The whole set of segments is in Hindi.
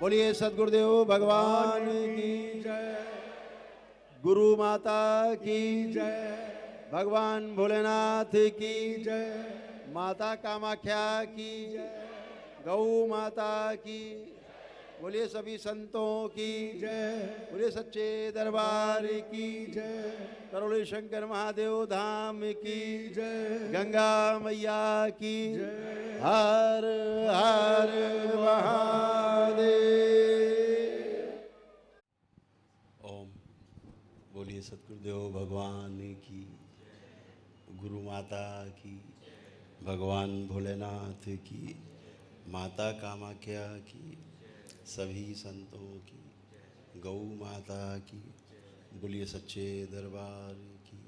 बोलिए सद्गुरुदेव भगवान की जय। गुरु माता की जय। भगवान भोलेनाथ की जय। माता कामाख्या की गौ माता की बोलिए सभी संतों की जय। बोलिए सच्चे दरबार की जय। करोली शंकर महादेव धाम की जय। गंगा मैया की जय। हर हर महादेव। ओम बोलिए सतगुरुदेव भगवान की गुरु माता की भगवान भोलेनाथ की माता कामाख्या की सभी संतों की गौ माता की बोलिए सच्चे दरबार की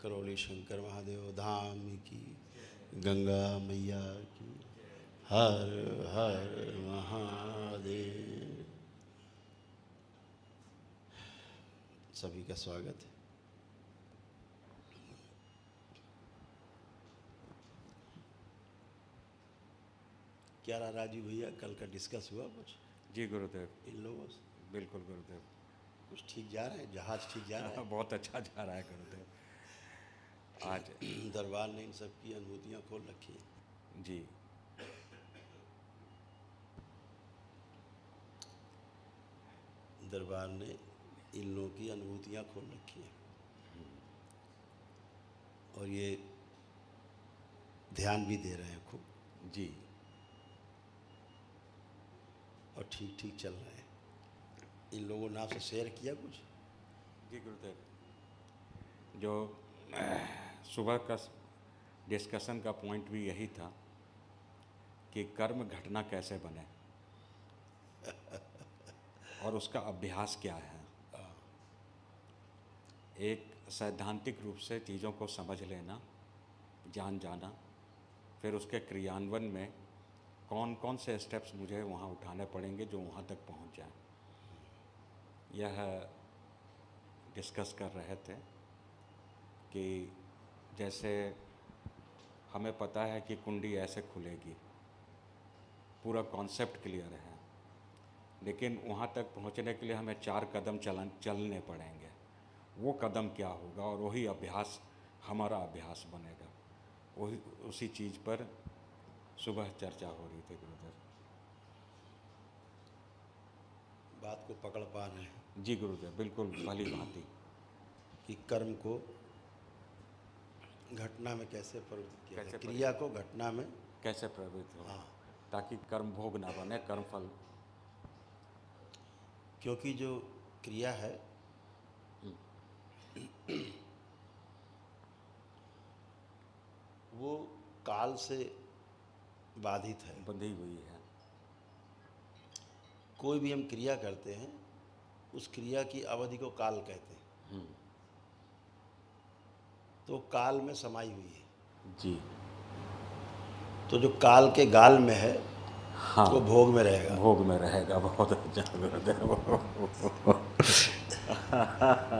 करौली शंकर महादेव धाम की गंगा मैया की हर हर महादेव। सभी का स्वागत है। क्या रहा राजीव भैया, कल का डिस्कस हुआ कुछ जी गुरुदेव, इन लोगों से? बिल्कुल गुरुदेव। कुछ ठीक जा रहा है, जहाज ठीक जा रहा बहुत अच्छा जा रहा है गुरुदेव। आज है? दरबार ने इन सब की अनुभूतियाँ खोल रखी हैं। जी दरबार ने इन लोगों की अनुभूतियाँ खोल रखी हैं और ये ध्यान भी दे रहे हैं खूब जी और ठीक ठीक चल रहे हैं। इन लोगों ने आपसे शेयर किया कुछ? जी गुरुदेव, जो सुबह का डिस्कशन का पॉइंट भी यही था कि कर्म घटना कैसे बने और उसका अभ्यास क्या है। एक सैद्धांतिक रूप से चीज़ों को समझ लेना, जान जाना, फिर उसके क्रियान्वयन में कौन कौन से स्टेप्स मुझे वहाँ उठाने पड़ेंगे जो वहाँ तक पहुँच जाए, यह डिस्कस कर रहे थे। कि जैसे हमें पता है कि कुंडी ऐसे खुलेगी, पूरा कॉन्सेप्ट क्लियर है, लेकिन वहाँ तक पहुँचने के लिए हमें 4 कदम चलने पड़ेंगे। वो कदम क्या होगा और वही अभ्यास हमारा अभ्यास बनेगा। वही उसी चीज़ पर सुबह चर्चा हो रही थी गुरुदेव। बात को पकड़ पा रहे हैं जी गुरुदेव, बिल्कुल भली भांति। कि कर्म को घटना में कैसे प्रवृत्त किया जाए, कैसे क्रिया को घटना में कैसे प्रवृत्त हो, हाँ, ताकि कर्म भोग ना बने, कर्म फल। क्योंकि जो क्रिया है वो काल से बाधित है। बंधी हुई है। कोई भी हम क्रिया करते हैं उस क्रिया की अवधि को काल कहते हैं, तो काल में समाई हुई है। जी तो जो काल के गाल में है हाँ, वो भोग में रहेगा। भोग में रहेगा। बहुत अच्छा गुरुदेव।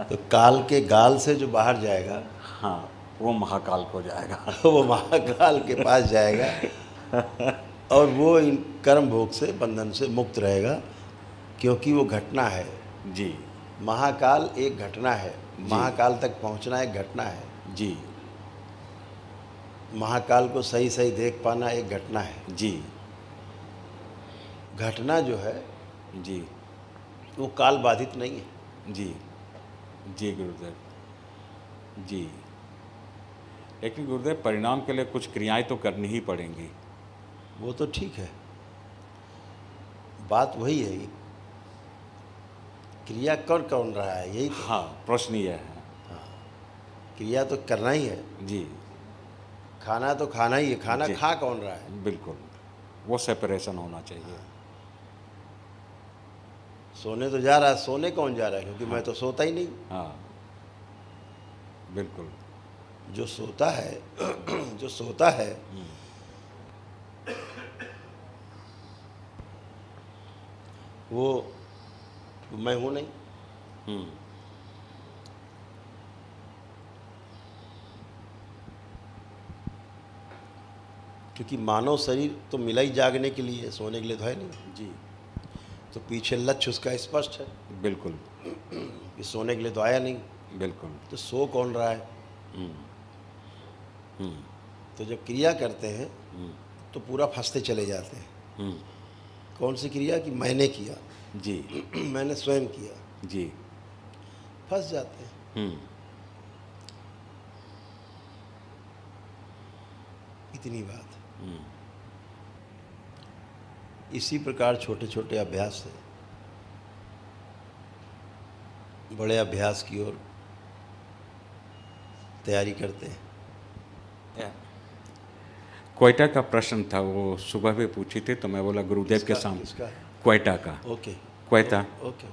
तो काल के गाल से जो बाहर जाएगा हाँ, वो महाकाल को जाएगा। वो महाकाल के पास जाएगा और वो इन कर्म भोग से, बंधन से मुक्त रहेगा, क्योंकि वो घटना है। जी महाकाल एक घटना है, महाकाल तक पहुंचना एक घटना है। जी महाकाल को सही सही देख पाना एक घटना है। जी घटना जो है जी वो काल बाधित नहीं है। जी जी गुरुदेव जी। लेकिन गुरुदेव, परिणाम के लिए कुछ क्रियाएं तो करनी ही पड़ेंगी। वो तो ठीक है, बात वही है कि क्रिया कौन कौन रहा है, यही तो। हाँ, प्रश्न ये है। क्रिया तो करना ही है, जी खाना तो खाना ही है, खाना जी। खा कौन रहा है। बिल्कुल, वो सेपरेशन होना चाहिए। सोने तो जा रहा है, सोने कौन जा रहा है, क्योंकि मैं तो सोता ही नहीं। हाँ बिल्कुल। जो सोता है जो सोता है वो मैं हूँ नहीं। क्योंकि मानव शरीर तो मिला ही जागने के लिए, सोने के लिए तो है नहीं। जी तो पीछे लक्ष्य उसका स्पष्ट है बिल्कुल कि सोने के लिए तो आया नहीं, बिल्कुल तो सो कौन रहा है। तो जब क्रिया करते हैं तो पूरा फंसते चले जाते हैं। कौन सी क्रिया कि मैंने किया, जी मैंने स्वयं किया, जी फंस जाते हैं। इतनी बात। इसी प्रकार छोटे छोटे अभ्यास से बड़े अभ्यास की ओर तैयारी करते हैं। क्वेटा का प्रश्न था, वो सुबह भी पूछी थी तो मैं बोला गुरुदेव के सामने। किसका? क्वेटा का। Okay Quetta okay.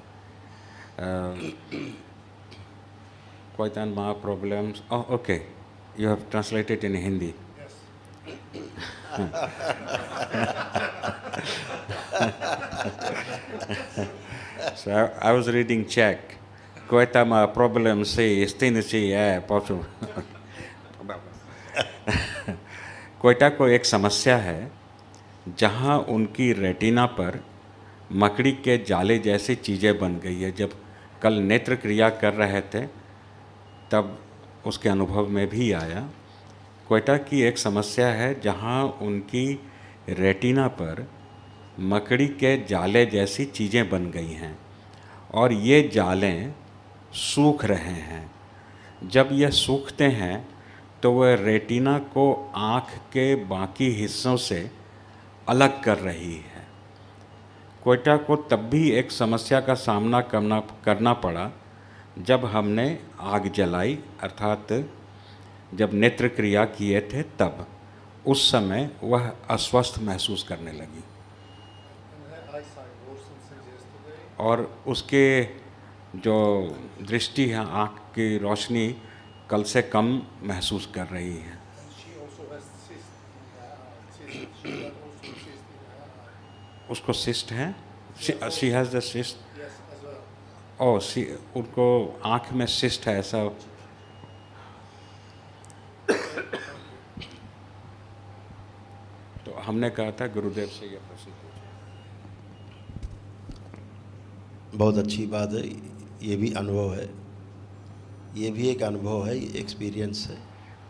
Quetta and my problems. Oh, okay. You have translated in Hindi. So I was reading Czech. Queta ma problem si istinci है possible. क्वेटा को एक समस्या है जहाँ उनकी रेटिना पर मकड़ी के जाले जैसी चीज़ें बन गई है। जब कल नेत्र क्रिया कर रहे थे तब उसके अनुभव में भी आया। क्वेटा की एक समस्या है जहाँ उनकी रेटिना पर मकड़ी के जाले जैसी चीज़ें बन गई हैं और ये जालें सूख रहे हैं। जब ये सूखते हैं तो वह रेटिना को आँख के बाकी हिस्सों से अलग कर रही है। क्वेटा को तब भी एक समस्या का सामना करना पड़ा जब हमने आग जलाई, अर्थात जब नेत्र क्रिया किए थे तब। उस समय वह अस्वस्थ महसूस करने लगी और उसके जो दृष्टि है, आँख की रोशनी कल से कम महसूस कर रही है। उसको सिस्ट है, शी हैज़ द सिस्ट। ओह, उनको आँख में सिस्ट है ऐसा। तो हमने कहा था गुरुदेव से ये प्रश्न पूछो। बहुत अच्छी बात है। ये भी अनुभव है, ये भी एक अनुभव है, एक्सपीरियंस है।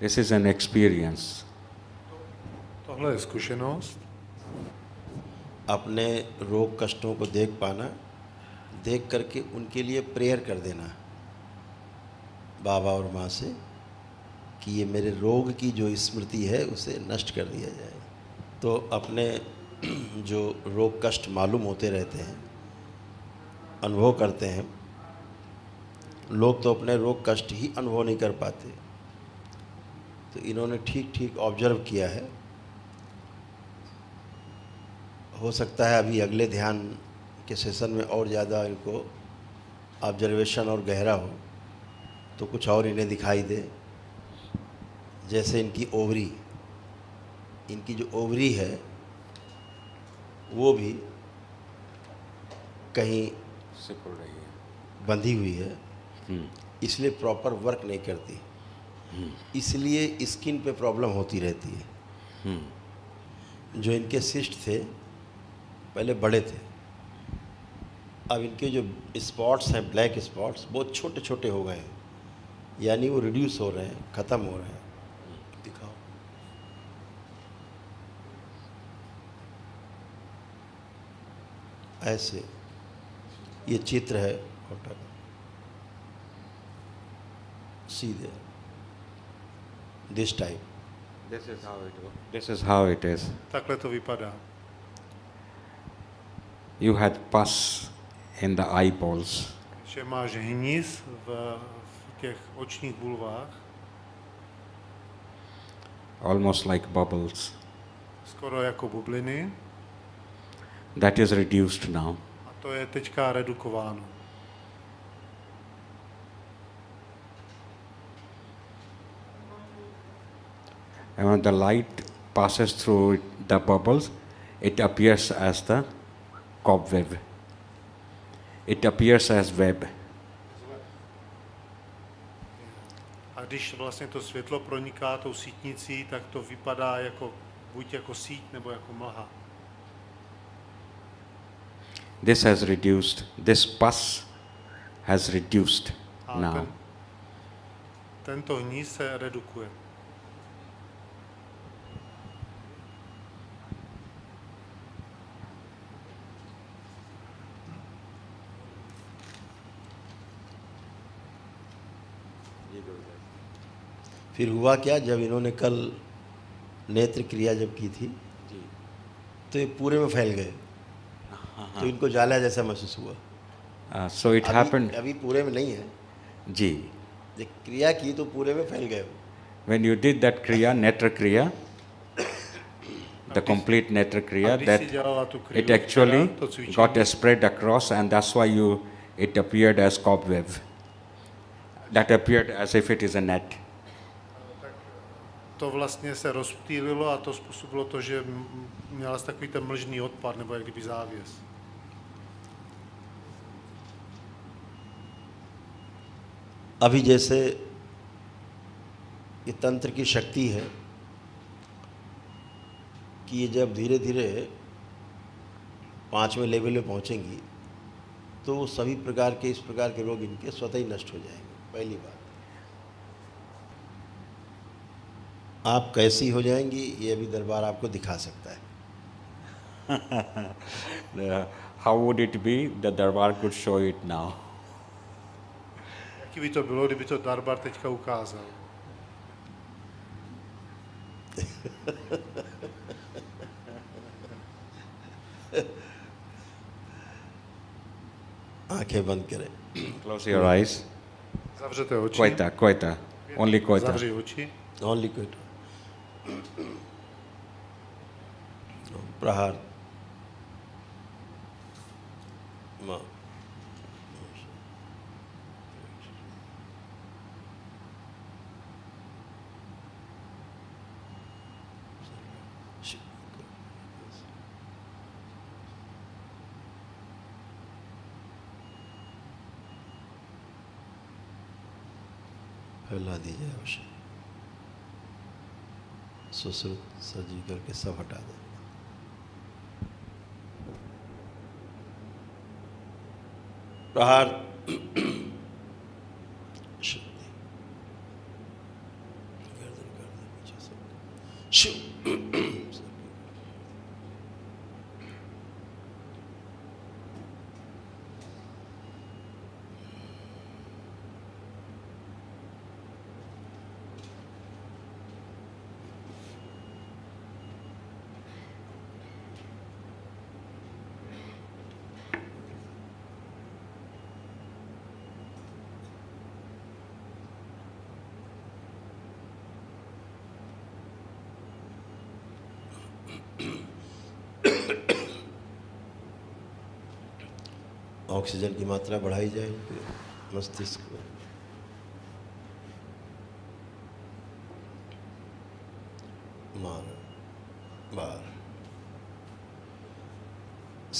This is an experience. Tohle je zkušenost. अपने रोग कष्टों को देख पाना, देख करके उनके लिए प्रेयर कर देना बाबा और माँ से कि ये मेरे रोग की जो स्मृति है उसे नष्ट कर दिया जाए। तो अपने जो रोग कष्ट मालूम होते रहते हैं, अनुभव करते हैं। लोग तो अपने रोग कष्ट ही अनुभव नहीं कर पाते, तो इन्होंने ठीक ठीक ऑब्जर्व किया है। हो सकता है अभी अगले ध्यान के सेशन में और ज़्यादा इनको ऑब्जर्वेशन और गहरा हो तो कुछ और इन्हें दिखाई दे। जैसे इनकी ओवरी, इनकी जो ओवरी है वो भी कहीं सिकुड़ रही है, बंधी हुई है, इसलिए प्रॉपर वर्क नहीं करती, इसलिए स्किन पे प्रॉब्लम होती रहती है। जो इनके सिस्ट थे पहले बड़े थे, अब इनके जो स्पॉट्स हैं, ब्लैक स्पॉट्स, बहुत छोटे छोटे हो गए हैं, यानी वो रिड्यूस हो रहे हैं, ख़त्म हो रहे हैं। दिखाओ। ऐसे ये चित्र है फोटो का, सीधे this type. This is how it was. This is how it is. Takhle to vypadá. You had pus in the eyeballs. Že máš hníz v těch očních bulvách, Almost like bubbles. skoro jako bubliny, That is reduced now. a to je teďka redukováno. And when the light passes through the bubbles, it appears as the cobweb. It appears as web. A když vlastně to světlo proniká tou sítnicí, tak to vypadá jako, buď jako síť nebo jako mlha. This has reduced, this pus has reduced A now. tento hníz se redukuje. फिर हुआ क्या, जब इन्होंने कल नेत्र क्रिया जब की थी तो ये पूरे में फैल गए, तो इनको जाला जैसा महसूस हुआ। So it happened, अभी पूरे में नहीं है, जी, जब क्रिया की तो पूरे में फैल गए। when you did that kriya, netra kriya, the complete netra kriya, když that si dělala tu kriu, it actually to cvičení, got spread across, and that's why it appeared as cobweb. That appeared as if it is a net. to vlastně se rozptýlilo a to způsobilo to, že měla jsi takový ten mlžný odpad, nebo jak kdyby závěs. अभी जैसे ये तंत्र की शक्ति है कि ये जब धीरे धीरे 5वें लेवल में पहुंचेंगी तो सभी प्रकार के इस प्रकार के रोग इनके स्वतः ही नष्ट हो जाएंगे। पहली बात, आप कैसी हो जाएंगी ये अभी दरबार आपको दिखा सकता है। How would it be? The Darbar could show it now. Jaký by to bylo, kdyby to Darbar teďka ukázal? आंखें बंद करें, Close your eyes. Zavřete oči. Koita. Only koita. Zavři oči. On liquid प्रहार माँ फैला दीजिए अवश्य, सुश्रुत सजी करके सब हटा दें। प्रहार शुद्धि, गर्दन कर दें पीछे सब शिव। ऑक्सीजन की मात्रा बढ़ाई जाए इनके मस्तिष्क में। मान बार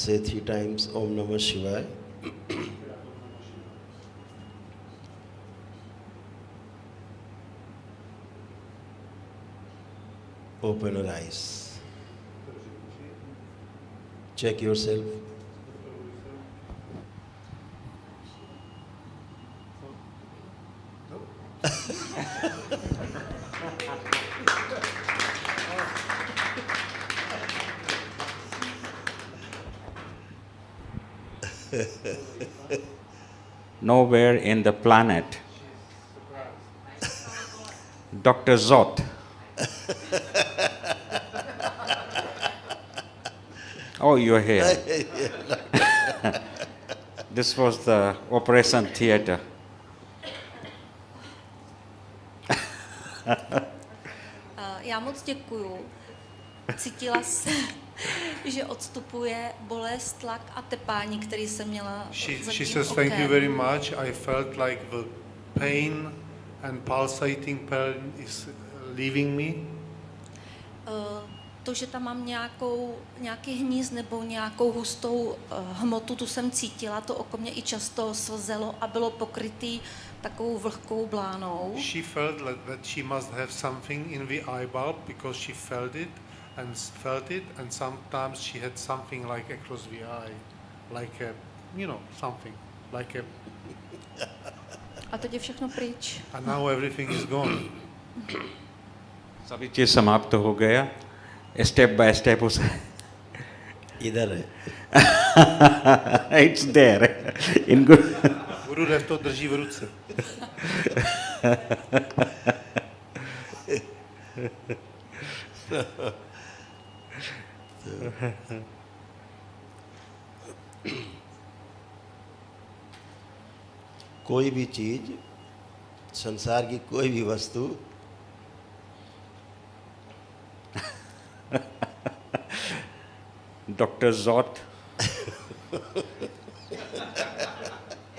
से 3 times ओम नमः शिवाय। Open your eyes. Check yourself. Nowhere in the planet, Dr. Zot. Oh, you're here. This was the operation theater. Já moc děkuju. Cítila jsem, že odstupuje bolest, tlak a tepání, který jsem měla za She tím says, thank you okem. very much. I felt like the pain and pulsating pain is leaving me. To, že tam mám nějaký hníz nebo nějakou hustou hmotu, tu jsem cítila, to oko mě i často slzelo a bylo pokrytý takovou vlhkou blánou. She felt that she must have something in the eyeball because she felt it and sometimes she had something like across the eye. like a, something, like a, A teď je všechno pryč. and now everything is gone. सभी चीज़ समाप्त हो गया, स्टेप बाय स्टेप उसे इधर है। It's there in good Gurudev to drží v ruce. कोई भी चीज, संसार की कोई भी वस्तु doctor jot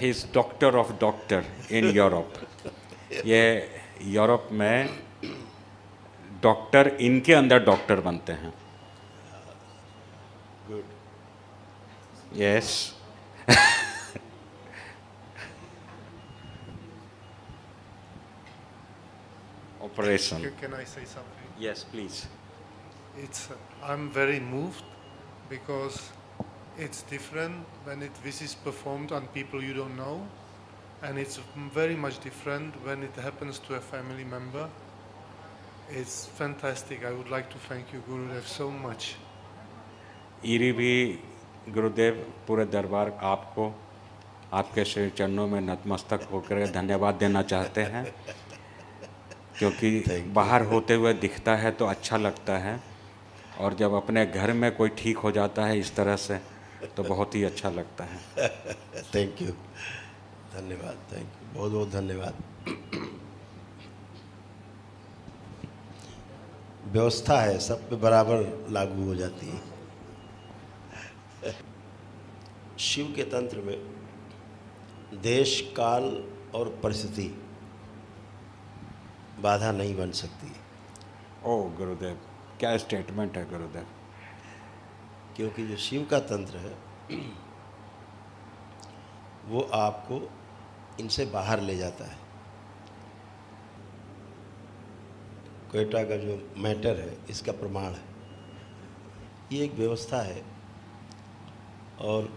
he is doctor of doctor in Europe. ये यूरोप में डॉक्टर इनके अंदर डॉक्टर बनते हैं। Good. Yes operation. Can I say something? Yes please. I'm very moved because it's different when this is performed on people you don't know, and it's very much different when it happens to a family member. It's fantastic. I would like to thank you, Gurudev, so much. Eerie भी गुरुदेव पूरे दरबार आपको आपके श्री चरणों में नतमस्तक होकर धन्यवाद देना चाहते हैं, क्योंकि बाहर होते हुए दिखता है तो अच्छा लगता है, और जब अपने घर में कोई ठीक हो जाता है इस तरह से तो बहुत ही अच्छा लगता है। थैंक यू, धन्यवाद, थैंक यू, बहुत बहुत धन्यवाद। व्यवस्था है, सब पे बराबर लागू हो जाती है। शिव के तंत्र में देश, काल और परिस्थिति बाधा नहीं बन सकती, ओ गुरुदेव, क्या स्टेटमेंट है गुरुदेव। क्योंकि जो शिव का तंत्र है वो आपको इनसे बाहर ले जाता है। क्वेटा का जो मैटर है इसका प्रमाण है। ये एक व्यवस्था है, और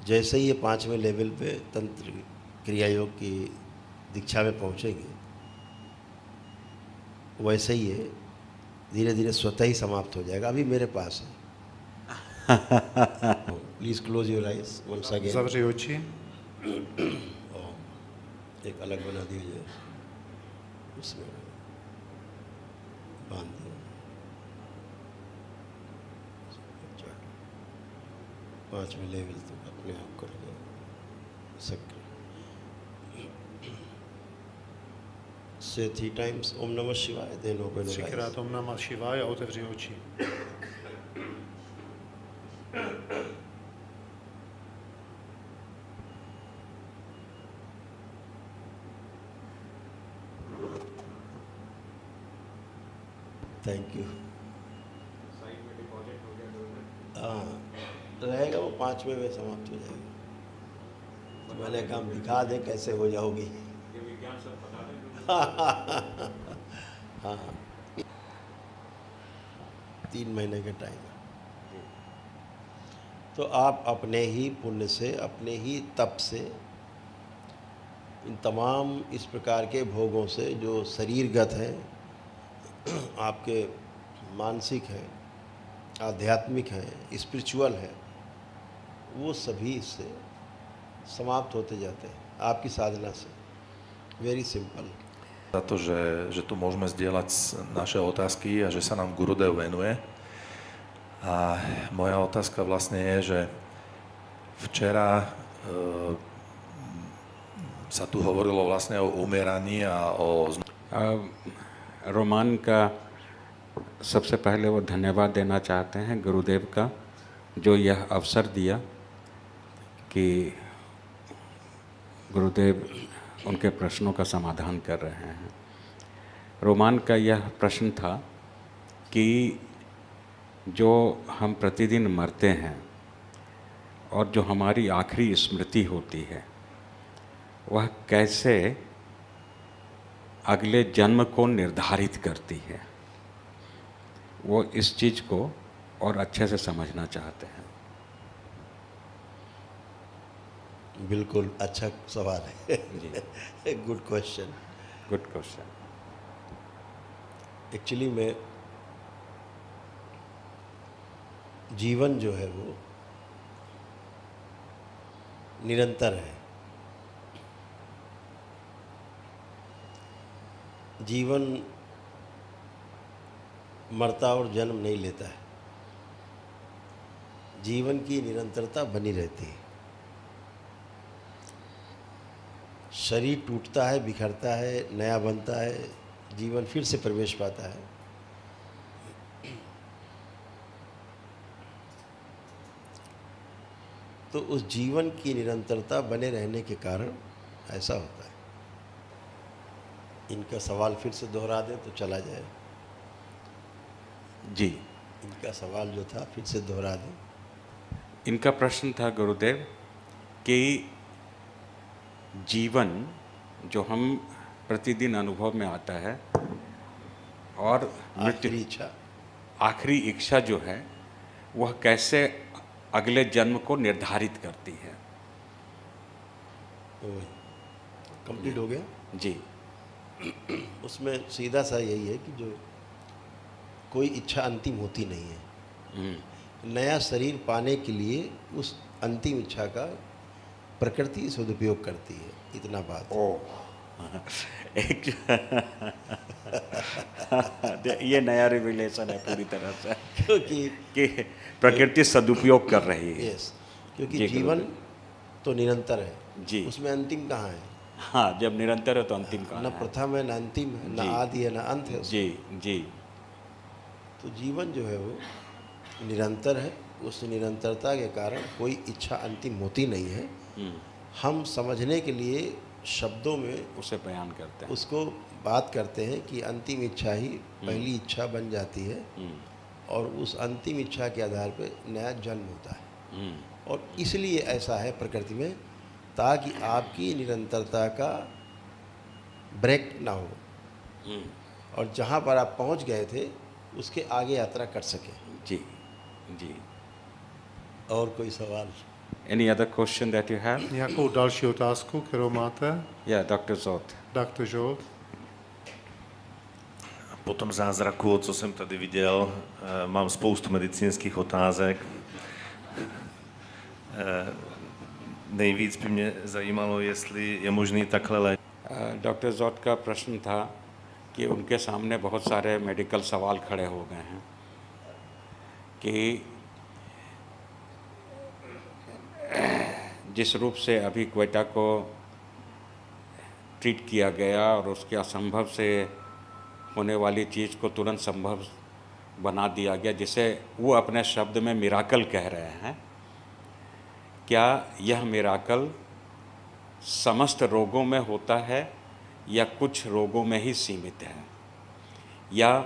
जैसे ही ये 5वें लेवल पे तंत्र क्रिया योग की दीक्षा में पहुंचेंगे, वैसे ही ये धीरे धीरे स्वतः ही समाप्त हो जाएगा। अभी मेरे पास है। Please close your eyes once again. Zavři oči. एक अलग बना दीजिए, उसमें बांध दो। 5वें लेवल तक अपने आप कर लो सक्रिय। Say 3 times Om Namah Shivaya, then open your eyes. Třikrát Om Namah Shivaya a otevři oči. Thank you. हाँ, रहेगा वो 5वें में समाप्त हो जाएगा। तो मैंने कहा दिखा दें कैसे हो जाओगी। हाँ, 3 महीने का टाइम है। तो आप अपने ही पुण्य से, अपने ही तप से, इन तमाम इस प्रकार के भोगों से जो शरीरगत है, आपके मानसिक हैं, आध्यात्मिक हैं, स्पिरिचुअल है, वो सभी इससे समाप्त होते जाते हैं आपकी साधना से। Very simple. Za to, že tu môžeme zdieľať naše otázky a že sa nám Gurudev venuje. A moja otázka vlastne je, že včera sa tu hovorilo vlastne o umieraní a o... Roman का सबसे पहले वो धन्यवाद देना चाहते हैं गुरुदेव का, जो यह अवसर दिया कि गुरुदेव उनके प्रश्नों का समाधान कर रहे हैं। रोमान का यह प्रश्न था कि जो हम प्रतिदिन मरते हैं और जो हमारी आखिरी स्मृति होती है, वह कैसे अगले जन्म को निर्धारित करती है। वो इस चीज़ को और अच्छे से समझना चाहते हैं? बिल्कुल अच्छा सवाल है। जी, good question. Good question. Actually में जीवन जो है वो निरंतर है। जीवन मरता और जन्म नहीं लेता है। जीवन की निरंतरता बनी रहती है। शरीर टूटता है, बिखरता है, नया बनता है, जीवन फिर से प्रवेश पाता है। तो उस जीवन की निरंतरता बने रहने के कारण ऐसा होता है। इनका सवाल फिर से दोहरा दें तो चला जाए। जी, इनका सवाल जो था फिर से दोहरा दें। इनका प्रश्न था गुरुदेव कि जीवन जो हम प्रतिदिन अनुभव में आता है और मृत्यु, आखिरी इच्छा, आखिरी इच्छा जो है वह कैसे अगले जन्म को निर्धारित करती है? वही कंप्लीट हो गया। जी, उसमें सीधा सा यही है कि जो कोई इच्छा अंतिम होती नहीं है। नया शरीर पाने के लिए उस अंतिम इच्छा का प्रकृति सदुपयोग करती है। इतना बात। एक ये नया रिविलेशन है पूरी तरह से क्योंकि कि प्रकृति सदुपयोग कर रही है। यस, क्योंकि जी, जीवन तो निरंतर है। जी। उसमें अंतिम कहाँ है? हाँ, जब निरंतर है तो अंतिम का न है। प्रथम है, न अंतिम है, न जी। आदि है, न अंत है उसमें। जी, जी, तो जीवन जो है वो निरंतर है। उस निरंतरता के कारण कोई इच्छा अंतिम होती नहीं है। हम समझने के लिए शब्दों में उसे बयान करते हैं। उसको बात करते हैं कि अंतिम इच्छा ही पहली इच्छा बन जाती है और उस अंतिम इच्छा के आधार पर नया जन्म होता है। और इसलिए ऐसा है प्रकृति में, ताकि आपकी निरंतरता का ब्रेक ना हो और जहाँ पर आप पहुँच गए थे उसके आगे यात्रा कर सकें। जी, जी। और कोई सवाल? Any other question that you have? Nějakou další otázku, kterou máte? Yeah, Dr. Zot. Dr. Jolt. Po tom zázraku, co jsem tady viděl, mám spoustu medicínských otázek. Nejvíc by mě zajímalo, jestli je možný takhle léčit. Doctor jot का प्रश्न था कि उनके सामने बहुत सारे मेडिकल सवाल खड़े हो गए हैं कि जिस रूप से अभी क्वेटा को ट्रीट किया गया और उसके असंभव से होने वाली चीज़ को तुरंत संभव बना दिया गया, जिसे वो अपने शब्द में मिराकल कह रहे हैं, क्या यह मिराकल समस्त रोगों में होता है या कुछ रोगों में ही सीमित है, या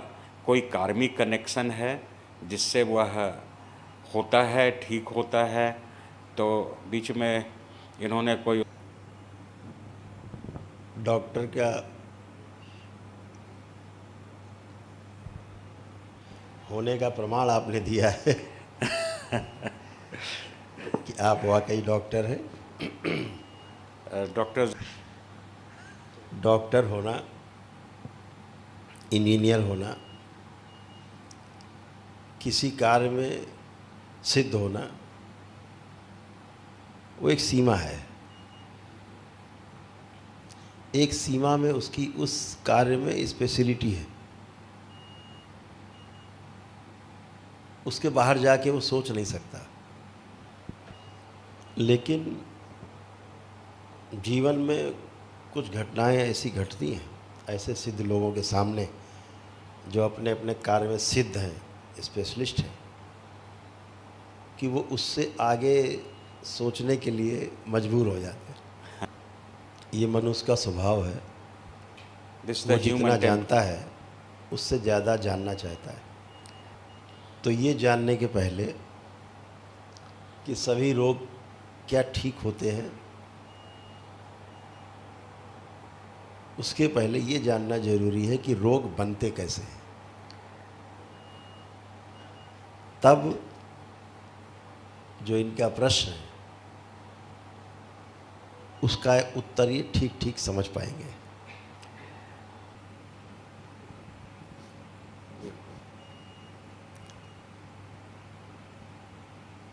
कोई कार्मिक कनेक्शन है जिससे वह होता है, ठीक होता है? तो बीच में इन्होंने कोई डॉक्टर का होने का प्रमाण आपने दिया है कि आप वाकई डॉक्टर हैं। डॉक्टर होना, इंजीनियर होना, किसी कार्य में सिद्ध होना, वो एक सीमा है। एक सीमा में उसकी उस कार्य में स्पेशलिटी है। उसके बाहर जाके वो सोच नहीं सकता। लेकिन जीवन में कुछ घटनाएं ऐसी घटती हैं, ऐसे सिद्ध लोगों के सामने जो अपने अपने कार्य में सिद्ध हैं, स्पेशलिस्ट हैं, कि वो उससे आगे सोचने के लिए मजबूर हो जाते हैं। ये मनुष्य का स्वभाव है। वो जितना जानता है उससे ज़्यादा जानना चाहता है। तो ये जानने के पहले कि सभी रोग क्या ठीक होते हैं, उसके पहले ये जानना जरूरी है कि रोग बनते कैसे हैं। तब जो इनका प्रश्न है उसका उत्तर ये ठीक ठीक समझ पाएंगे।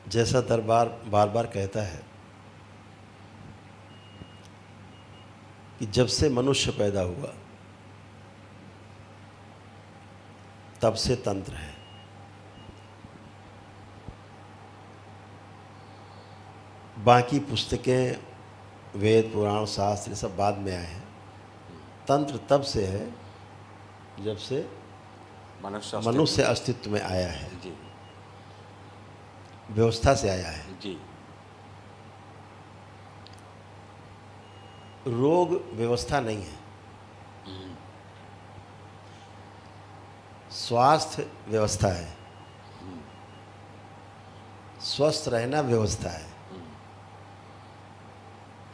जैसा दरबार बार बार कहता है कि जब से मनुष्य पैदा हुआ तब से तंत्र है। बाकी पुस्तकें, वेद, पुराण, शास्त्र सब बाद में आए हैं। तंत्र तब से है जब से मनुष्य अस्तित्व में आया है, जी व्यवस्था से आया है। जी। रोग व्यवस्था नहीं है, स्वास्थ्य व्यवस्था है, स्वस्थ रहना व्यवस्था है,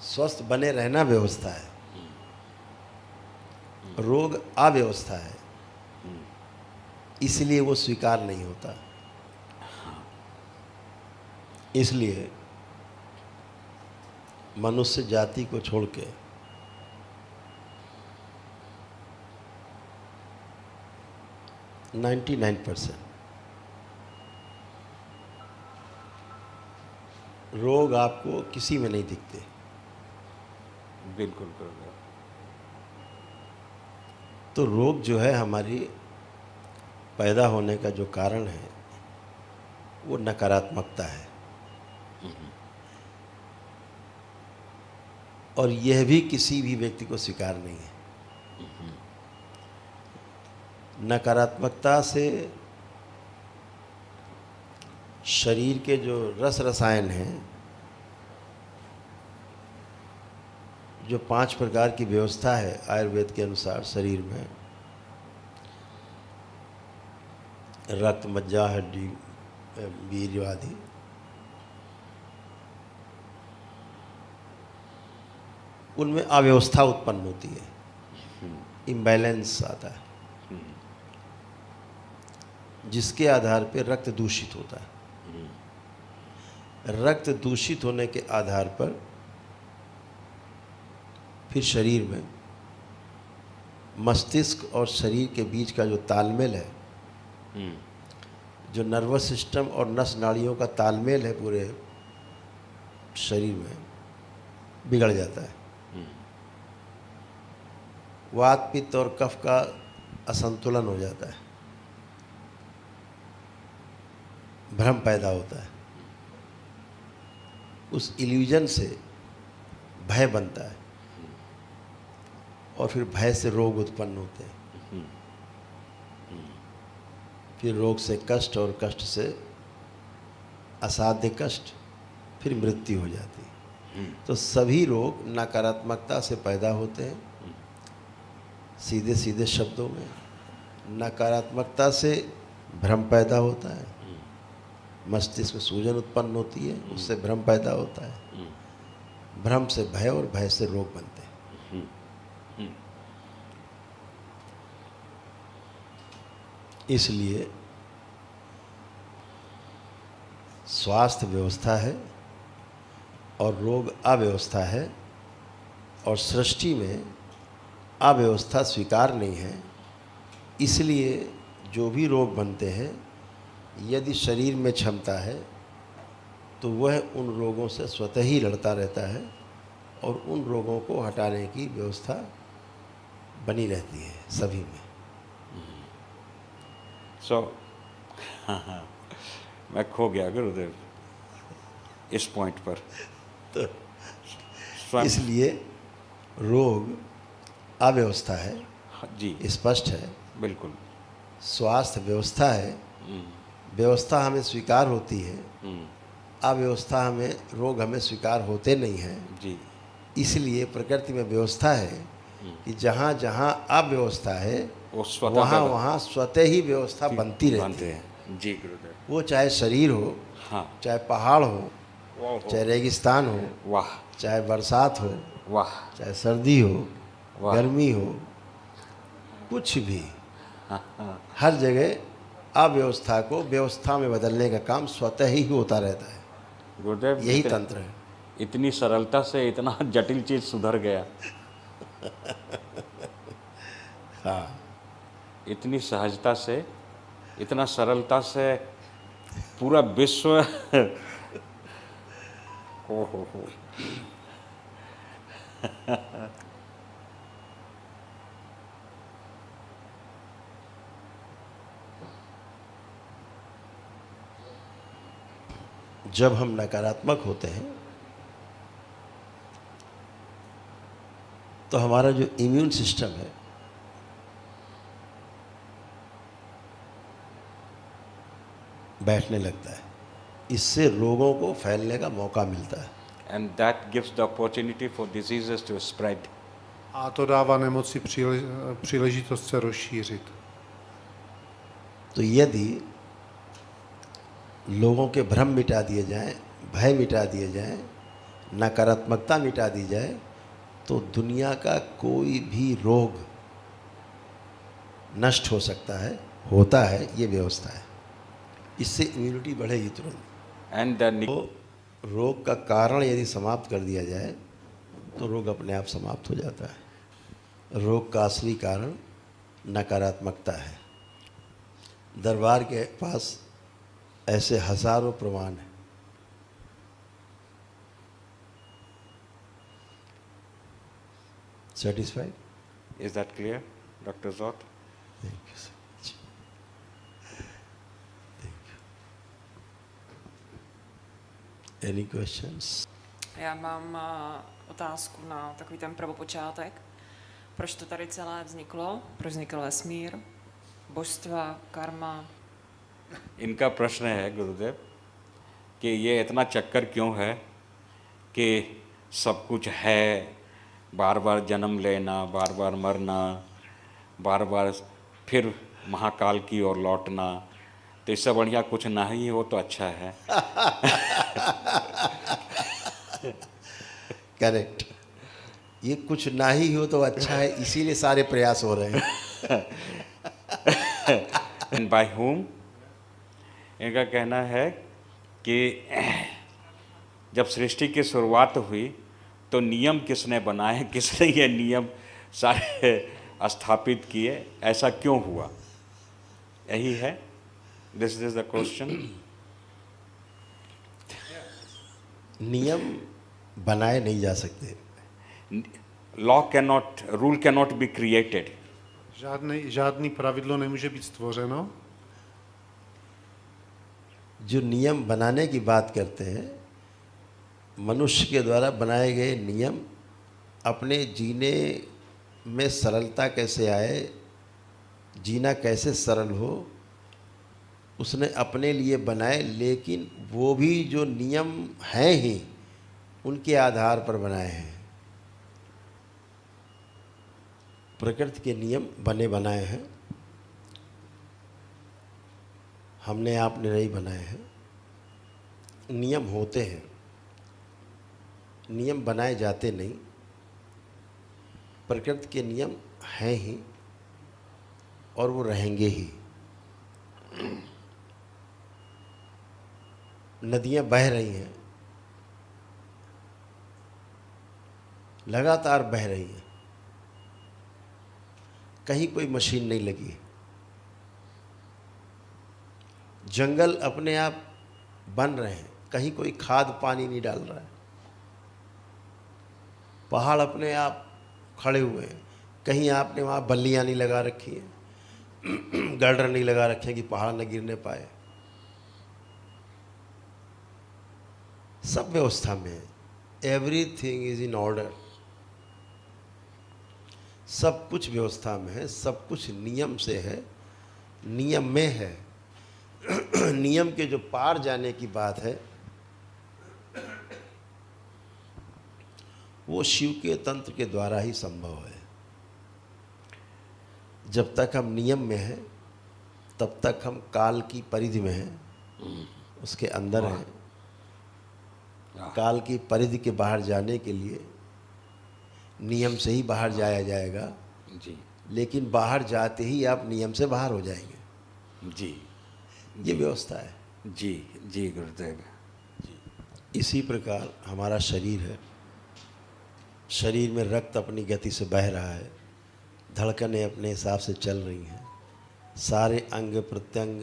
स्वस्थ बने रहना व्यवस्था है, रोग अव्यवस्था है, इसलिए वो स्वीकार नहीं होता। इसलिए मनुष्य जाति को छोड़ के नाइन्टी 99% रोग आपको किसी में नहीं दिखते। बिल्कुल गुरुदेव। तो रोग जो है हमारी पैदा होने का जो कारण है वो नकारात्मकता है, और यह भी किसी भी व्यक्ति को स्वीकार नहीं है। नकारात्मकता से शरीर के जो रस रसायन हैं, जो 5 प्रकार की व्यवस्था है आयुर्वेद के अनुसार शरीर में, रक्त, मज्जा, हड्डी, वीर्य आदि, उनमें अव्यवस्था उत्पन्न होती है, इम्बैलेंस आता है, जिसके आधार पर रक्त दूषित होता है। रक्त दूषित होने के आधार पर फिर शरीर में मस्तिष्क और शरीर के बीच का जो तालमेल है, जो नर्वस सिस्टम और नस नाड़ियों का तालमेल है पूरे शरीर में, बिगड़ जाता है। वात, पित्त और कफ का असंतुलन हो जाता है, भ्रम पैदा होता है, उस इल्यूजन से भय बनता है, और फिर भय से रोग उत्पन्न होते हैं, फिर रोग से कष्ट, और कष्ट से असाध्य कष्ट, फिर मृत्यु हो जाती है। तो सभी रोग नकारात्मकता से पैदा होते हैं। सीधे सीधे शब्दों में, नकारात्मकता से भ्रम पैदा होता है, मस्तिष्क में सूजन उत्पन्न होती है, उससे भ्रम पैदा होता है, भ्रम से भय, और भय से रोग बनते हैं। इसलिए स्वास्थ्य व्यवस्था है और रोग अव्यवस्था है, और सृष्टि में अव्यवस्था स्वीकार नहीं है। इसलिए जो भी रोग बनते हैं, यदि शरीर में क्षमता है तो वह उन रोगों से स्वतः ही लड़ता रहता है, और उन रोगों को हटाने की व्यवस्था बनी रहती है सभी में। हाँ, मैं खो गया गुरुदेव इस पॉइंट पर। तो इसलिए रोग अव्यवस्था है, जी स्पष्ट है। बिल्कुल। स्वास्थ्य व्यवस्था है, व्यवस्था हमें स्वीकार होती है, अव्यवस्था हमें, रोग हमें स्वीकार होते नहीं हैं। जी। इसलिए प्रकृति में व्यवस्था है कि जहाँ जहाँ अव्यवस्था है वो वहाँ स्वतः ही व्यवस्था बनती रहती है। जी गुरुदेव। वो चाहे शरीर हो, हाँ, चाहे पहाड़ हो, चाहे रेगिस्तान हो, वाह, चाहे बरसात हो, वाह, चाहे सर्दी हो, वाह। गर्मी हो, कुछ भी, हर जगह अव्यवस्था को व्यवस्था में बदलने का काम स्वतः ही होता रहता है। गुरुदेव यही तंत्र है। इतनी सरलता से इतना जटिल चीज सुधर गया। हाँ, इतनी सहजता से, इतना सरलता से पूरा विश्व हो। जब हम नकारात्मक होते हैं तो हमारा जो इम्यून सिस्टम है बैठने लगता है, इससे रोगों को फैलने का मौका मिलता है। And that gives the opportunity for diseases to spread. A to dává nemoci příležitost se rozšířit. तो यदि लोगों के भ्रम मिटा दिए जाएं, भय मिटा दिए जाएं, नकारात्मकता मिटा दी जाए, तो दुनिया का कोई भी रोग नष्ट हो सकता है, होता है, ये व्यवस्था है। इससे इम्यूनिटी बढ़ेगी तुरंत। And तो रोग का कारण यदि समाप्त कर दिया जाए तो रोग अपने आप समाप्त हो जाता है। रोग का असली कारण नकारात्मकता है। दरबार के पास ऐसे हजारों प्रमाण हैं। Satisfied? is that clear, Dr. Zot? Thank you so much. Thank you. Any questions? Já mám otázku na takový ten prvopočátek. Proč to tady celé vzniklo? Proč vznikl vesmír? Božstva, karma? इनका प्रश्न है गुरुदेव कि ये इतना चक्कर क्यों है कि सब कुछ है, बार बार जन्म लेना, बार बार मरना, बार बार फिर महाकाल की ओर लौटना, तो इससे बढ़िया कुछ ना ही हो तो अच्छा है। करेक्ट। ये कुछ ना ही हो तो अच्छा है, इसीलिए सारे प्रयास हो रहे हैं। And by whom? इनका कहना है कि जब सृष्टि की शुरुआत हुई तो नियम किसने बनाए, किसने ये नियम सारे स्थापित किए, ऐसा क्यों हुआ? यही है, दिस इज द क्वेश्चन। नियम बनाए नहीं जा सकते। Law can not, rule can not be created. Žádný pravidlo nemůže být stvořeno. जो नियम बनाने की बात करते हैं, मनुष्य के द्वारा बनाए गए नियम अपने जीने में सरलता कैसे आए, जीना कैसे सरल हो, उसने अपने लिए बनाए। लेकिन वो भी जो नियम हैं ही उनके आधार पर बनाए हैं। प्रकृति के नियम बने बनाए हैं, हमने आपने नहीं बनाए हैं। नियम होते हैं, नियम बनाए जाते नहीं। प्रकृति के नियम हैं ही और वो रहेंगे ही। नदियाँ बह रही हैं, लगातार बह रही हैं, कहीं कोई मशीन नहीं लगी है। जंगल अपने आप बन रहे हैं, कहीं कोई खाद पानी नहीं डाल रहा है। पहाड़ अपने आप खड़े हुए हैं, कहीं आपने वहाँ बल्लियाँ नहीं लगा रखी हैं, गर्डर नहीं लगा रखे हैं कि पहाड़ न गिरने पाए। सब व्यवस्था में है। Everything is in order. सब कुछ व्यवस्था में है, सब कुछ नियम से है, नियम में है। नियम के जो पार जाने की बात है वो शिव के तंत्र के द्वारा ही संभव है। जब तक हम नियम में हैं तब तक हम काल की परिधि में हैं, उसके अंदर हैं। काल की परिधि के बाहर जाने के लिए नियम से ही बाहर जाया जाएगा जी। लेकिन बाहर जाते ही आप नियम से बाहर हो जाएंगे। जी। ये व्यवस्था है। जी जी गुरुदेव। इसी प्रकार हमारा शरीर है, शरीर में रक्त अपनी गति से बह रहा है, धड़कनें अपने हिसाब से चल रही हैं, सारे अंग प्रत्यंग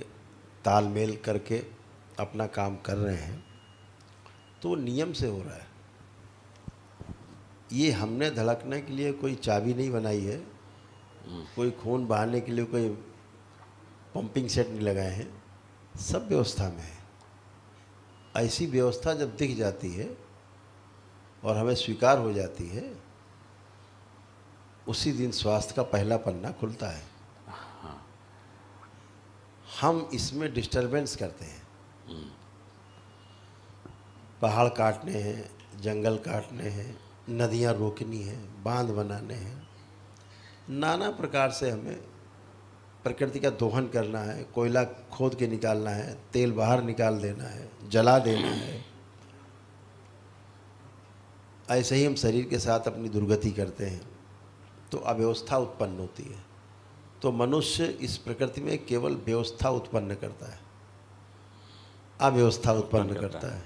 तालमेल करके अपना काम कर रहे हैं, तो नियम से हो रहा है। ये हमने धड़कने के लिए कोई चाबी नहीं बनाई है, कोई खून बहाने के लिए कोई पंपिंग सेट नहीं लगाए हैं, सब व्यवस्था में है। ऐसी व्यवस्था जब दिख जाती है और हमें स्वीकार हो जाती है, उसी दिन स्वास्थ्य का पहला पन्ना खुलता है। हम इसमें डिस्टरबेंस करते हैं, पहाड़ काटने हैं, जंगल काटने हैं, नदियाँ रोकनी हैं, बांध बनाने हैं, नाना प्रकार से हमें प्रकृति का दोहन करना है, कोयला खोद के निकालना है, तेल बाहर निकाल देना है, जला देना है। ऐसे ही हम शरीर के साथ अपनी दुर्गति करते हैं, तो अव्यवस्था उत्पन्न होती है। तो मनुष्य इस प्रकृति में केवल व्यवस्था उत्पन्न करता है, अव्यवस्था उत्पन्न करता है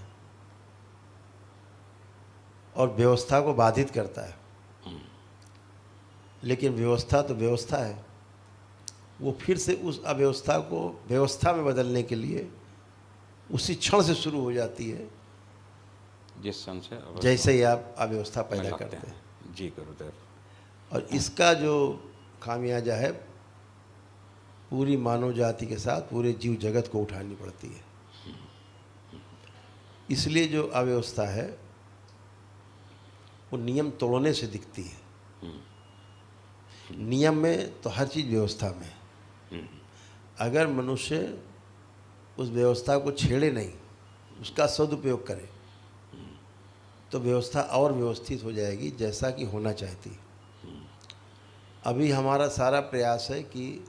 और व्यवस्था को बाधित करता है। लेकिन व्यवस्था तो व्यवस्था है, वो फिर से उस अव्यवस्था को व्यवस्था में बदलने के लिए उसी क्षण से शुरू हो जाती है जिस क्षण से जैसे ही आप अव्यवस्था पैदा लगते करते हैं। जी गुरुदेव। और इसका जो खामियाजा है, पूरी मानव जाति के साथ पूरे जीव जगत को उठानी पड़ती है। इसलिए जो अव्यवस्था है वो नियम तोड़ने से दिखती है। नियम में तो हर चीज़ व्यवस्था में है। अगर मनुष्य उस व्यवस्था को छेड़े नहीं, उसका सदुपयोग करे, तो व्यवस्था और व्यवस्थित हो जाएगी जैसा कि होना चाहती। अभी हमारा सारा प्रयास है कि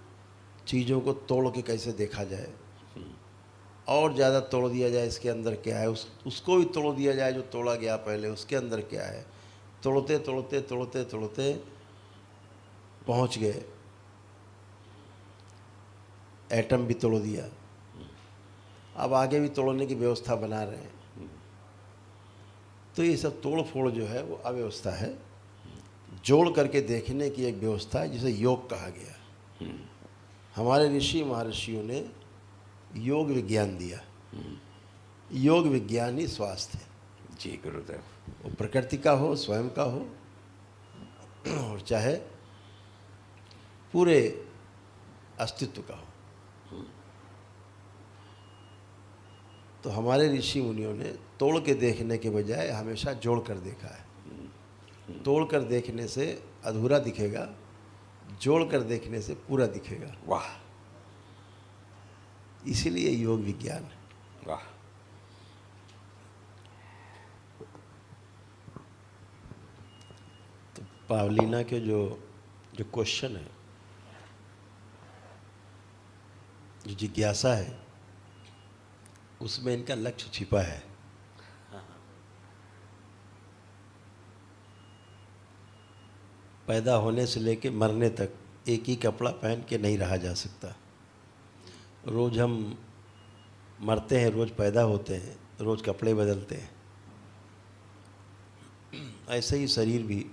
चीज़ों को तोड़ के कैसे देखा जाए, और ज़्यादा तोड़ दिया जाए, इसके अंदर क्या है, उसको भी तोड़ दिया जाए जो तोड़ा गया पहले, उसके अंदर क्या है। तोड़ते तोड़ते तोड़ते तोड़ते पहुंच गए, एटम भी तोड़ दिया, अब आगे भी तोड़ने की व्यवस्था बना रहे हैं। तो ये सब तोड़ फोड़ जो है वो अव्यवस्था है। जोड़ करके देखने की एक व्यवस्था है जिसे योग कहा गया। हमारे ऋषि महर्षियों ने योग विज्ञान दिया। योग विज्ञान ही स्वास्थ्य है। जी गुरुदेव। वो प्रकृति का हो, स्वयं का हो, और चाहे पूरे अस्तित्व का हो। तो हमारे ऋषि मुनियों ने तोड़ के देखने के बजाय हमेशा जोड़ कर देखा है। तोड़ कर देखने से अधूरा दिखेगा, जोड़ कर देखने से पूरा दिखेगा। वाह। इसीलिए योग विज्ञान है। वाह। तो पावलीना के जो क्वेश्चन है, जो जिज्ञासा है, उसमें इनका लक्ष्य छिपा है। पैदा होने से लेके मरने तक एक ही कपड़ा पहन के नहीं रहा जा सकता। रोज़ हम मरते हैं, रोज़ पैदा होते हैं, रोज़ कपड़े बदलते हैं। ऐसे ही शरीर भी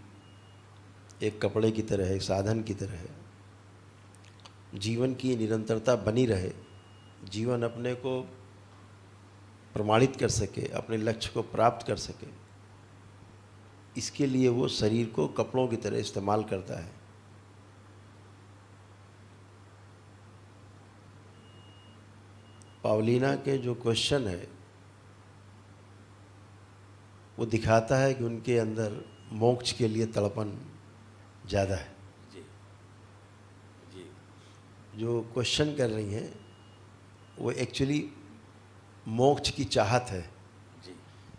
एक कपड़े की तरह है, साधन की तरह है। जीवन की निरंतरता बनी रहे, जीवन अपने को प्रमाणित कर सके, अपने लक्ष्य को प्राप्त कर सके, इसके लिए वो शरीर को कपड़ों की तरह इस्तेमाल करता है। पावलीना के जो क्वेश्चन है वो दिखाता है कि उनके अंदर मोक्ष के लिए तड़पन ज़्यादा है। जी जी। जो क्वेश्चन कर रही हैं वो एक्चुअली मोक्ष की चाहत है जी।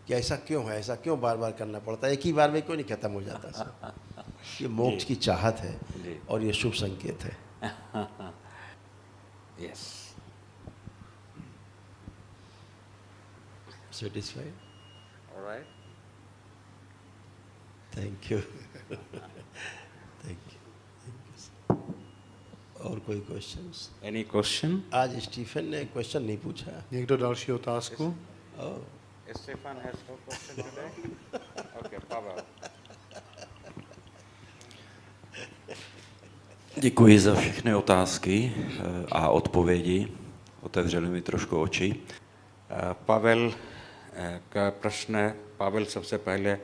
कि ऐसा क्यों है, ऐसा क्यों बार बार करना पड़ता है, एक ही बार में क्यों नहीं खत्म हो जाता सब। ये मोक्ष की चाहत है जी। और ये शुभ संकेत है। Yes. Satisfied? Alright. Thank you. Thank you. और कोई क्वेश्चंस? Any question? आज स्टीफन ने क्वेश्चन नहीं पूछा. Někdo další otázku? Oh. Stefan has no question today? Okay, Pavel. Děkuji za všechny otázky a odpovědi. Otevřeli mi trošku oči. Pavel का प्रश्न है. पावेल सबसे पहले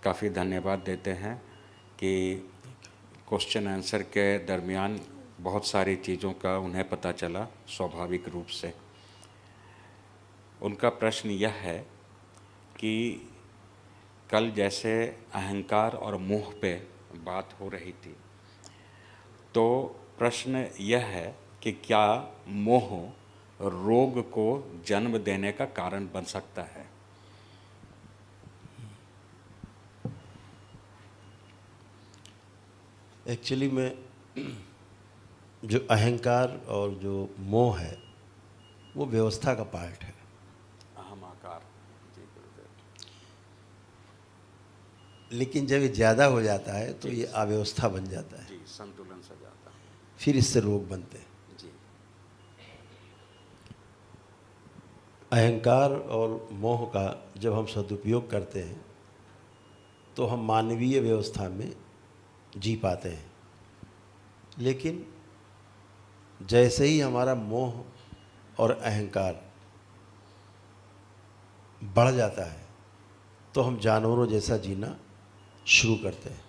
काफ़ी धन्यवाद देते हैं कि क्वेश्चन आंसर के दरमियान बहुत सारी चीज़ों का उन्हें पता चला स्वाभाविक रूप से. उनका प्रश्न यह है कि कल जैसे अहंकार और मोह पे बात हो रही थी, तो प्रश्न यह है कि क्या मोह रोग को जन्म देने का कारण बन सकता है? एक्चुअली में जो अहंकार और जो मोह है वो व्यवस्था का पार्ट है. अहम आकार. जी गुरुदेव. लेकिन जब ये ज़्यादा हो जाता है तो ये अव्यवस्था बन जाता है. जी, संतुलन से जाता है. फिर इससे रोग बनते हैं. जी. अहंकार और मोह का जब हम सदुपयोग करते हैं तो हम मानवीय व्यवस्था में जी पाते हैं. लेकिन जैसे ही हमारा मोह और अहंकार बढ़ जाता है तो हम जानवरों जैसा जीना शुरू करते हैं.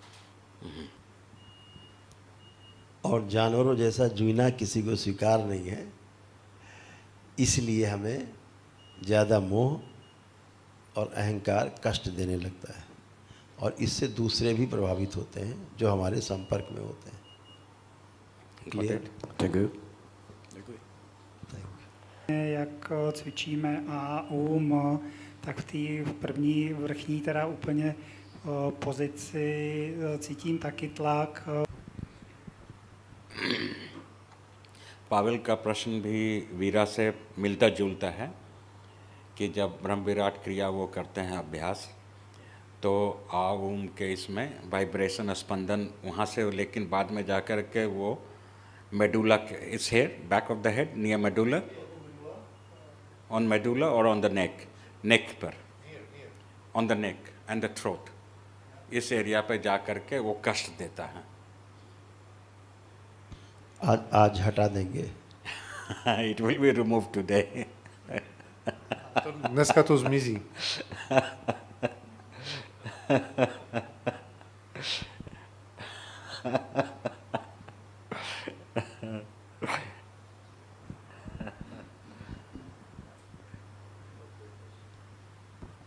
और जानवरों जैसा जीना किसी को स्वीकार नहीं है, इसलिए हमें ज़्यादा मोह और अहंकार कष्ट देने लगता है. और इससे दूसरे भी प्रभावित होते हैं जो हमारे संपर्क में होते हैं. Clear? Děkuji. Jak cvičíme A, M, tak v první vrchní teda úplně pozici cítím taky tlak. Pavel का प्रश्न भी वीरा से मिलता जुलता है कि जब ब्रह्म विराट क्रिया वो करते हैं अभ्यास, तो आ ओम के इसमें वाइब्रेशन स्पंदन वहाँ से, लेकिन बाद में जाकर के वो मेडुला इस head, back of the head, near medulla, on medulla और ऑन द नेक, नेक पर, on the neck and the throat, इस एरिया पे जा कर के वो कष्ट देता है. आज हटा देंगे. It will be removed today. Dneska to zmizí.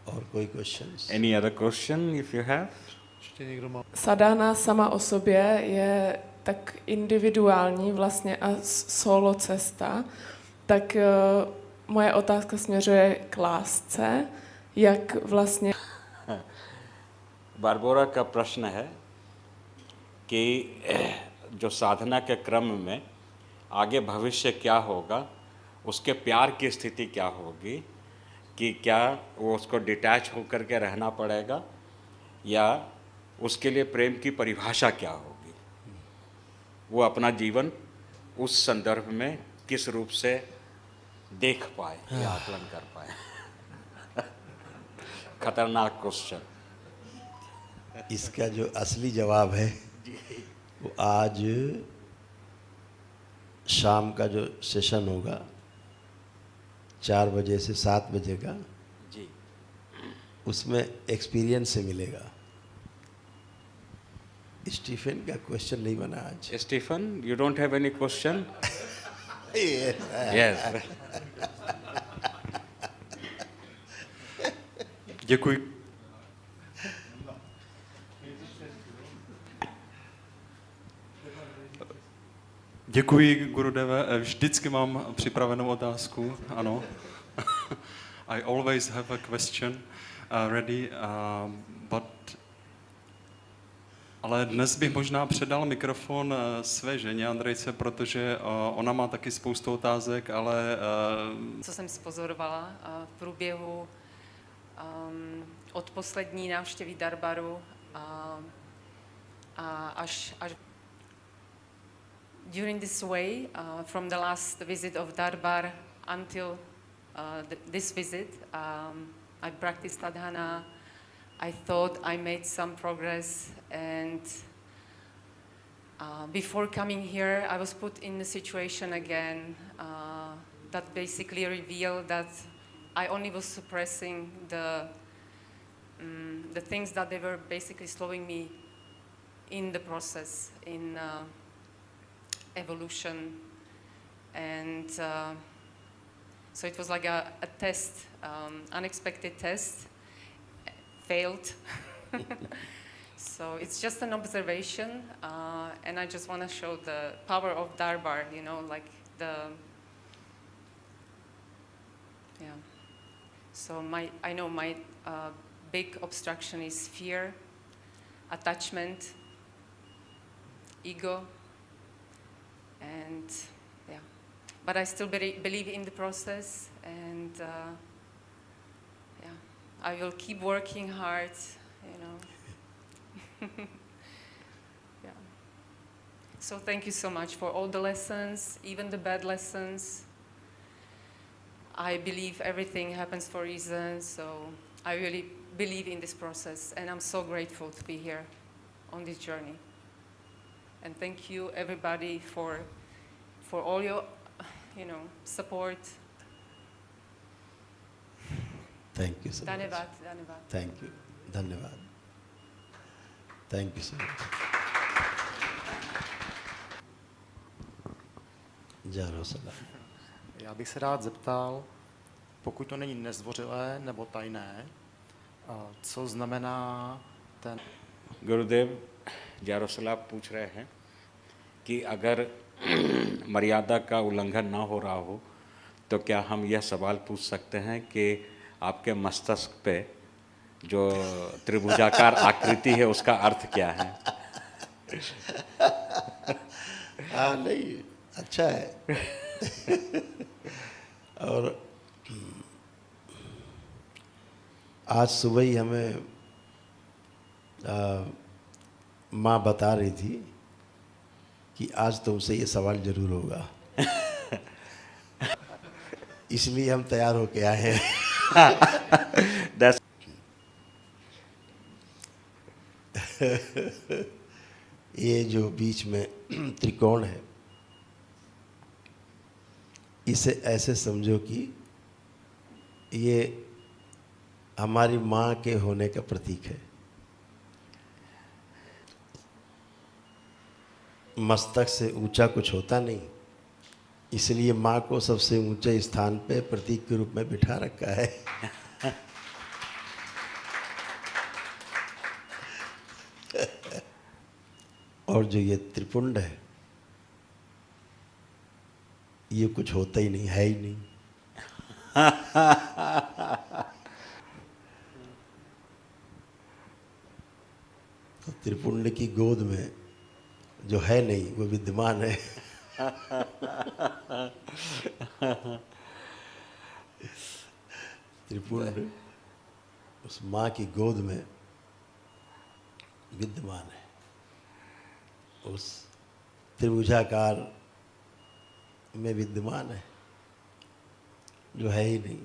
और कोई questions? Any other question if you have? Ještě někdo má? Sadhana sama o sobě je tak individuální vlastně a solo cesta, tak moje otázka směřuje k lásce, jak vlastně... Barbora का प्रश्न है कि जो साधना के क्रम में आगे भविष्य क्या होगा, उसके प्यार की स्थिति क्या होगी, कि क्या वो उसको डिटैच होकर के रहना पड़ेगा या उसके लिए प्रेम की परिभाषा क्या होगी, वो अपना जीवन उस संदर्भ में किस रूप से देख पाए या आकलन कर पाए. खतरनाक क्वेश्चन. इसका जो असली जवाब है वो आज शाम का जो सेशन होगा 4 बजे से 7 बजे का, जी, उसमें एक्सपीरियंस से मिलेगा. स्टीफन का क्वेश्चन नहीं बना आज. Stephen, you don't have any question? Yes. Děkuji. Děkuji, Gurudeve. Vždycky mám připravenou otázku, ano. I always have a question ready, but... Ale dnes bych možná předal mikrofon své ženě Andrejce, protože ona má taky spoustu otázek, ale... Co jsem spozorovala v průběhu od poslední návštěvy Darbaru a až during this way, from the last visit of Darbar until this visit, I practiced sadhana. I thought I made some progress, and before coming here, I was put in a situation again that basically revealed that I only was suppressing the things that they were basically slowing me in the process, in evolution. And so it was like a test, unexpected test, failed. So it's just an observation, and I just want to show the power of Darbar, you know, like yeah. So I know my big obstruction is fear, attachment, ego, and yeah. But I still believe in the process, and yeah, I will keep working hard, you know. Yeah. So thank you so much for all the lessons, even the bad lessons. I believe everything happens for a reason, so I really believe in this process, and I'm so grateful to be here on this journey. And thank you, everybody, for all your, you know, support. Thank you so much. Dhanyavad, dhanyavad. Thank you. Dhanyavad. Thank you so much. Jarosala. Já bych se rád zeptal, pokud to není nezdvořilé nebo tajné, co znamená ten... गुरुदेव जारोसला पूछ रहे हैं कि अगर मर्यादा का उल्लंघन ना हो रहा हो तो क्या हम यह सवाल पूछ सकते हैं कि आपके मस्तिष्क पे जो त्रिभुजाकार आकृति है उसका अर्थ क्या है? हाँ, नहीं, अच्छा है। और आज सुबह ही हमें माँ बता रही थी कि आज तुमसे ये सवाल जरूर होगा। इसलिए हम तैयार होके आए हैं। ये जो बीच में त्रिकोण है, इसे ऐसे समझो कि ये हमारी माँ के होने का प्रतीक है। मस्तक से ऊंचा कुछ होता नहीं, इसलिए माँ को सबसे ऊंचे स्थान पे प्रतीक के रूप में बिठा रखा है। और जो ये त्रिपुंड है, ये कुछ होता ही नहीं, है ही नहीं। तो त्रिपुंड की गोद में जो है नहीं वो विद्यमान है। त्रिपुंड उस माँ की गोद में विद्यमान है, उस त्रिभुजाकार में विद्यमान है, जो है ही नहीं।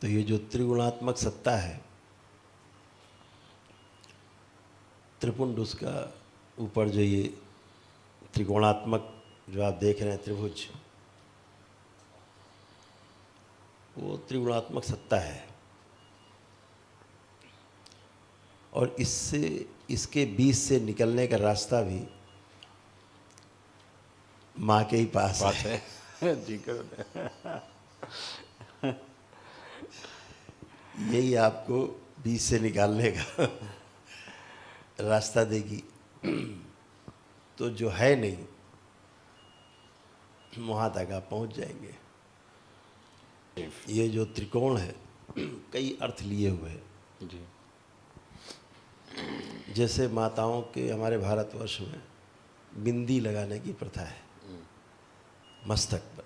तो ये जो त्रिगुणात्मक सत्ता है, त्रिपुंड उसका ऊपर जो ये त्रिकोणात्मक जो आप देख रहे हैं त्रिभुज, वो त्रिगुणात्मक सत्ता है। और इससे, इसके बीच से निकलने का रास्ता भी माँ के ही पास है। जी यही आपको बीच से निकालने का रास्ता देगी। तो जो है नहीं, वहाँ तक आप पहुँच जाएंगे। ये जो त्रिकोण है, कई अर्थ लिए हुए हैं। जी। जैसे माताओं के हमारे भारतवर्ष में बिंदी लगाने की प्रथा है मस्तक पर।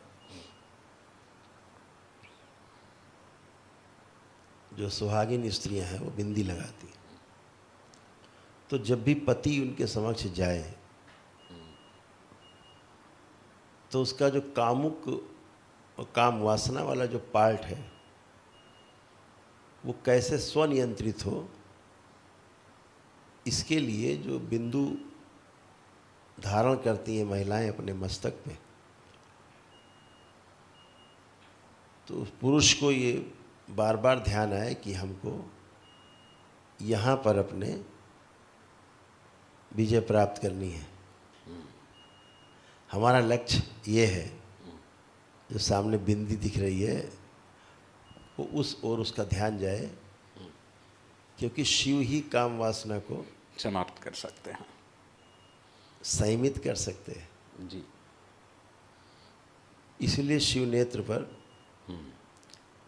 जो सुहागिन स्त्रियां हैं वो बिंदी लगाती हैं। तो जब भी पति उनके समक्ष जाए तो उसका जो कामुक और काम वासना वाला जो पार्ट है वो कैसे स्वनियंत्रित हो, इसके लिए जो बिंदु धारण करती हैं महिलाएं अपने मस्तक पे, तो उस पुरुष को ये बार बार ध्यान आए कि हमको यहाँ पर अपने विजय प्राप्त करनी है। हमारा लक्ष्य ये है, जो सामने बिंदी दिख रही है वो उस ओर उसका ध्यान जाए, क्योंकि शिव ही काम वासना को समाप्त कर सकते हैं, संयमित कर सकते हैं जी। इसलिए शिव नेत्र पर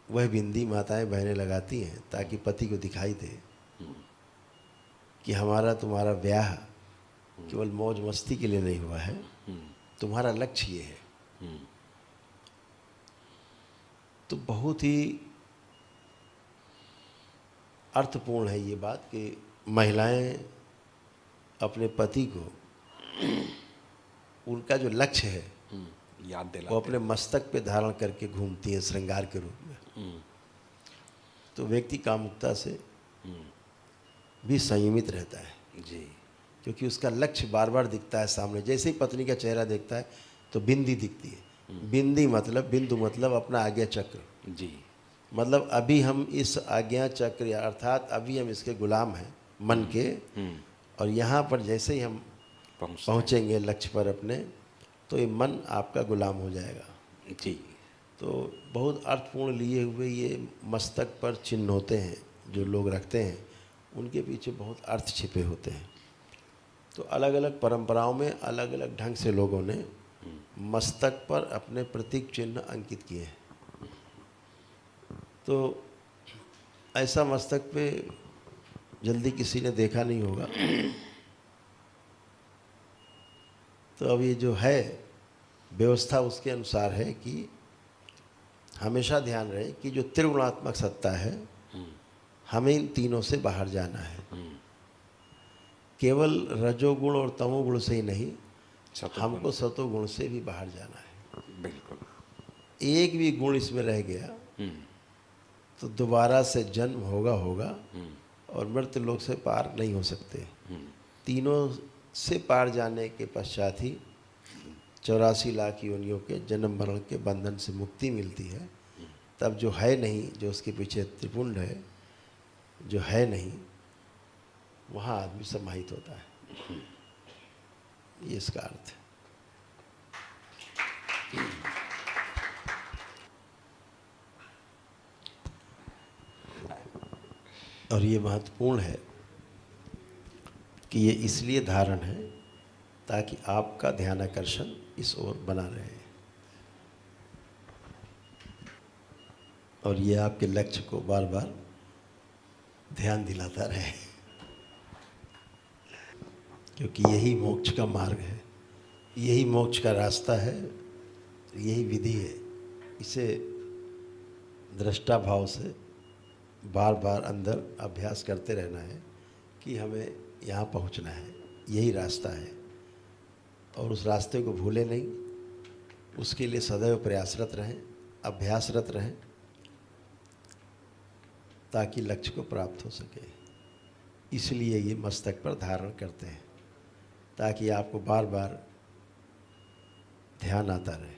वह बिंदी माताएं बहनें लगाती हैं ताकि पति को दिखाई दे कि हमारा तुम्हारा ब्याह केवल मौज मस्ती के लिए नहीं हुआ है, तुम्हारा लक्ष्य ये है। तो बहुत ही अर्थपूर्ण है ये बात कि महिलाएं अपने पति को उनका जो लक्ष्य है याद दिलाते वो अपने मस्तक पे धारण करके घूमती हैं श्रृंगार के रूप में। तो व्यक्ति कामुकता से भी संयमित रहता है जी, क्योंकि उसका लक्ष्य बार बार दिखता है सामने। जैसे ही पत्नी का चेहरा देखता है तो बिंदी दिखती है। बिंदी मतलब, बिंदु मतलब अपना आज्ञा चक्र जी, मतलब अभी हम इस आज्ञा चक्र अर्थात अभी हम इसके गुलाम हैं मन के, और यहाँ पर जैसे ही हम पहुँचेंगे लक्ष्य पर अपने, तो ये मन आपका गुलाम हो जाएगा जी। तो बहुत अर्थपूर्ण लिए हुए ये मस्तक पर चिन्ह होते हैं जो लोग रखते हैं, उनके पीछे बहुत अर्थ छिपे होते हैं। तो अलग अलग परंपराओं में अलग अलग ढंग से लोगों ने मस्तक पर अपने प्रतीक चिन्ह अंकित किए हैं। तो ऐसा मस्तक पे जल्दी किसी ने देखा नहीं होगा। तो अब ये जो है व्यवस्था उसके अनुसार है कि हमेशा ध्यान रहे कि जो त्रिगुणात्मक सत्ता है हमें इन तीनों से बाहर जाना है। केवल रजोगुण और तमोगुण से ही नहीं, हमको सतोगुण से भी बाहर जाना है। बिल्कुल। एक भी गुण इसमें रह गया तो दोबारा से जन्म होगा और मृत्यु लोक से पार नहीं हो सकते। तीनों से पार जाने के पश्चात ही 84 लाख योनियों के जन्म मरण के बंधन से मुक्ति मिलती है। तब जो है नहीं, जो उसके पीछे त्रिपुंड है, जो है नहीं, वहाँ आदमी समाहित होता है। ये इसका अर्थ है। और ये महत्वपूर्ण है कि ये इसलिए धारण है ताकि आपका ध्यानाकर्षण इस ओर बना रहे और ये आपके लक्ष्य को बार बार ध्यान दिलाता रहे, क्योंकि यही मोक्ष का मार्ग है, यही मोक्ष का रास्ता है, यही विधि है। इसे दृष्टा भाव से बार बार अंदर अभ्यास करते रहना है कि हमें यहाँ पहुँचना है, यही रास्ता है। और उस रास्ते को भूले नहीं, उसके लिए सदैव प्रयासरत रहें, अभ्यासरत रहें, ताकि लक्ष्य को प्राप्त हो सके। इसलिए ये मस्तक पर धारण करते हैं ताकि आपको बार बार ध्यान आता रहे।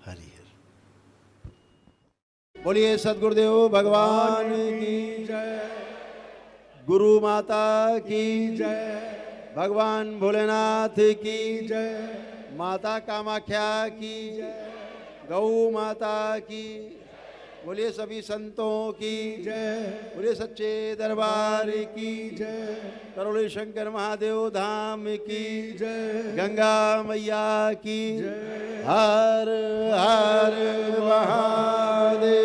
हरि हर। बोलिए सद्गुरुदेव भगवान की जय, गुरु माता की जय, भगवान भोलेनाथ की जय, माता कामाख्या की जय, गौ माता की। बोलिए सभी संतों की जय, बोलिए सच्चे दरबार की जय, करोड़े शंकर महादेव धाम की जय, गंगा मैया की जय, हर हर महादेव।